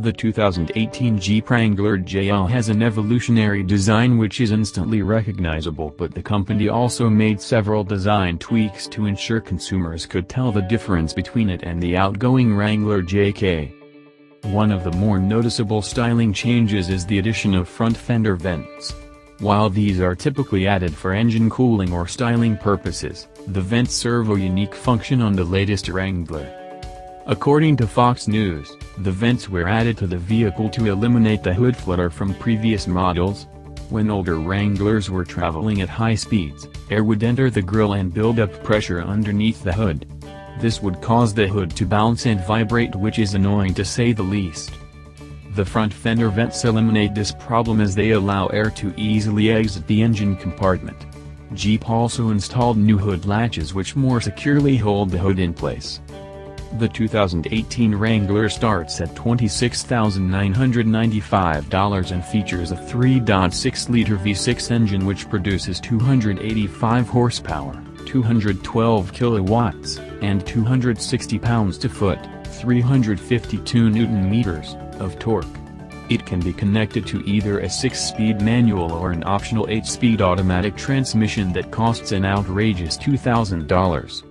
The 2018 Jeep Wrangler JL has an evolutionary design which is instantly recognizable, but the company also made several design tweaks to ensure consumers could tell the difference between it and the outgoing Wrangler JK. One of the more noticeable styling changes is the addition of front fender vents. While these are typically added for engine cooling or styling purposes, the vents serve a unique function on the latest Wrangler. According to Fox News, the vents were added to the vehicle to eliminate the hood flutter from previous models. When older Wranglers were traveling at high speeds, air would enter the grille and build up pressure underneath the hood. This would cause the hood to bounce and vibrate, which is annoying to say the least. The front fender vents eliminate this problem as they allow air to easily exit the engine compartment. Jeep also installed new hood latches which more securely hold the hood in place. The 2018 Wrangler starts at $26,995 and features a 3.6-liter V6 engine which produces 285 horsepower, 212 kilowatts, and 260 pounds-to-foot, 352 Newton-meters, of torque. It can be connected to either a 6-speed manual or an optional 8-speed automatic transmission that costs an outrageous $2,000.